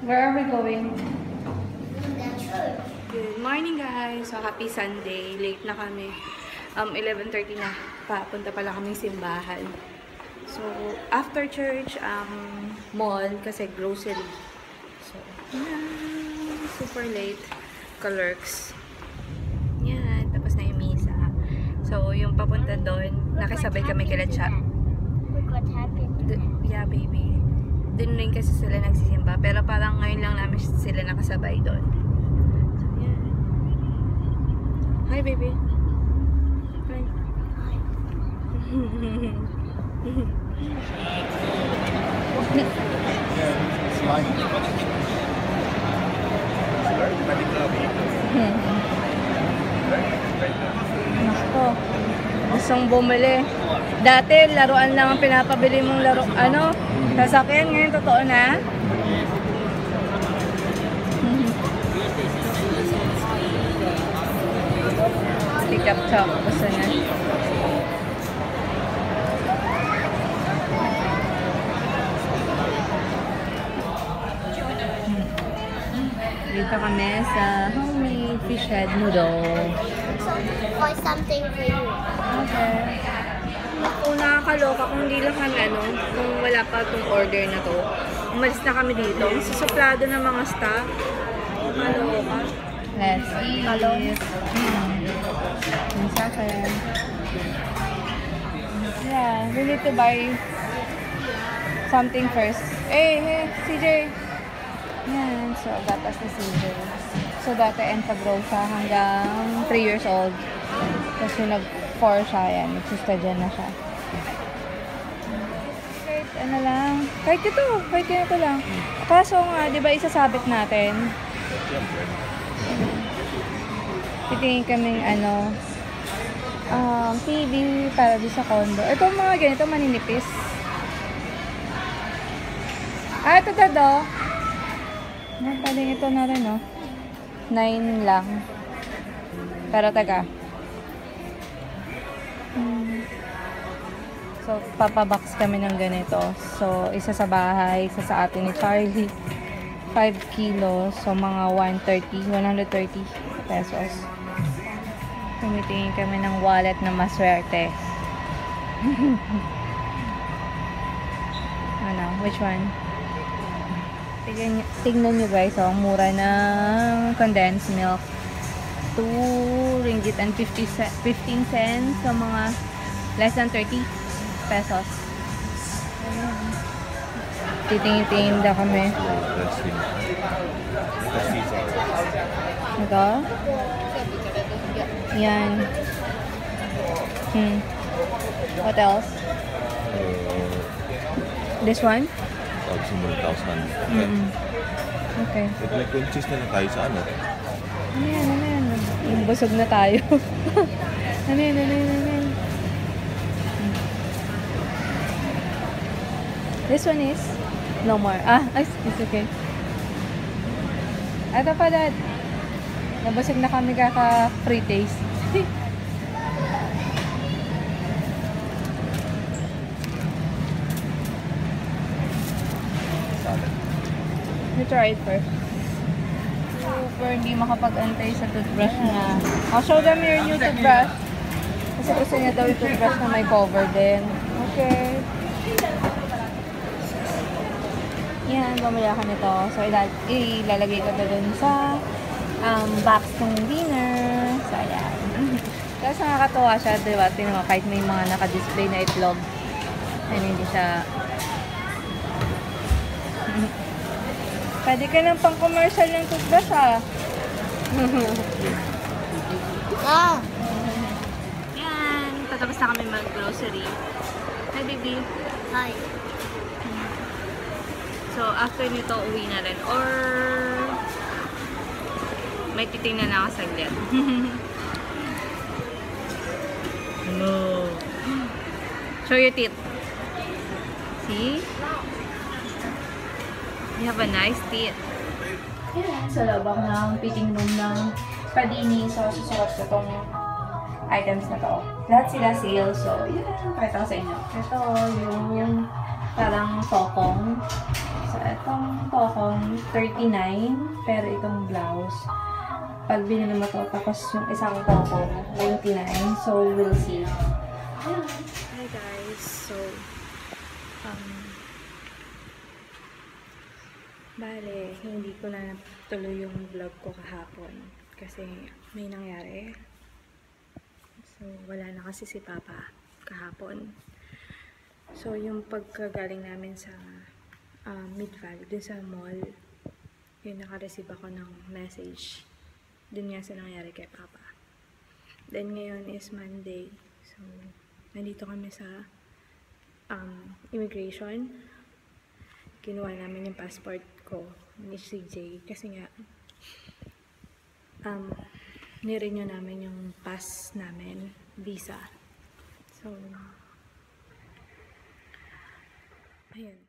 Where are we going? Good morning guys! So happy Sunday. Late na kami. 11:30 na. Papunta pala kaming simbahan. So after church, mall kasi grocery. So super late. Kalurks. Yan. Tapos na yung misa. So yung papunta doon, nakisabay kami kila Cha. Look what happened. Yeah baby. Doon rin kasi sila nagsisimba. Pero parang ngayon lang namin sila nakasabay doon. So, yeah. Hi, baby. Hi. Nako. Gustong bumili. Dati, laruan lang ang pinapabili mong laro. Ano? Sasakyan. Ngayon, totoo na. Pick up chop. Gusto niya. Dito kami sa homemade fish head noodle. Or something for you. Okay. Kung nakakaloka, kung hindi lang kami, kung wala pa itong order na to, umalis na kami dito. Susuplado ng mga stock. Nakakaloka. Let's eat. Yung sa akin. Yeah, we need to buy something first. Hey, CJ! Yan, so gatas na CJ. So dati Enfagrow siya hanggang 3 years old. Tapos yung nag-4 siya, yan. Nagsistadya na siya. Kahit ano lang. Kahit ito lang. Kaso nga, di ba isasabit natin? Titingin kaming TV para di sa condo. Ito mga ganito maninipis. Ito dado. Pwedeng ito na rin, 9 lang. Pero taga. So, papabox kami ng ganito. So, isa sa bahay, isa sa atin ni Charlie. 5 kilos. So, mga 130 pesos. Tumitingin kami ng wallet na maswerte. Which one? Tignan nyo guys, ang mura ng condensed milk. 2 ringgit and 15 cents sa mga less than 30 pesos. Titingin-tingin daw kami. Ito? Yan. What else? This one? 1,000. Okay. At may consist na lang tayo sa ano? Ano yan? Busog na tayo. Ano yan? This one is no more. It's okay. Ito pa, Dad. Nabusog na kami kaka-free taste. You try it first. Super hindi makapag-antay sa toothbrush na. I'll show them your new toothbrush. Kasi gusto niya daw yung toothbrush na may cover din. Okay. Yan, bumili ako nito. So, ilalagay ko dun sa box ng dinner. So, ayan. Tapos nakakatuwa siya, diba? Tingnan mo, kahit may mga naka-display na itlog. And hindi siya... Pwede ka ng pang-commercial ng toothbrush, Yan. Tatapos na kami mag-grocery. Hi, baby. Hi. So, after nito, uwi na rin. Or, may titingnan na ako saglit. No. Show your teeth. See? You have a nice teeth. Yan, sa loob ako ng fitting room ng Padini. So, susuot ko itong items na to. Lahat sila sale. So, yan. Pakita ko sa inyo. Ito yung parang tokong. So, So, itong tokong 39, pero itong blouse, pag binili mo to, tapos yung isang tokong 99, so we'll see. Hi guys, so, bale, hindi ko na tuloy yung vlog ko kahapon kasi may nangyari. So, wala na kasi si Papa kahapon. So, yung pagkagaling namin sa Mid-Valley, dun sa mall, yun naka-receive ako ng message. Dun nga sa nangyari kay Papa. Then, ngayon is Monday. So, nandito kami sa immigration. Kinuha namin yung passport ko ni CJ kasi nga nirenew namin yung pass namin, visa. So, ayun.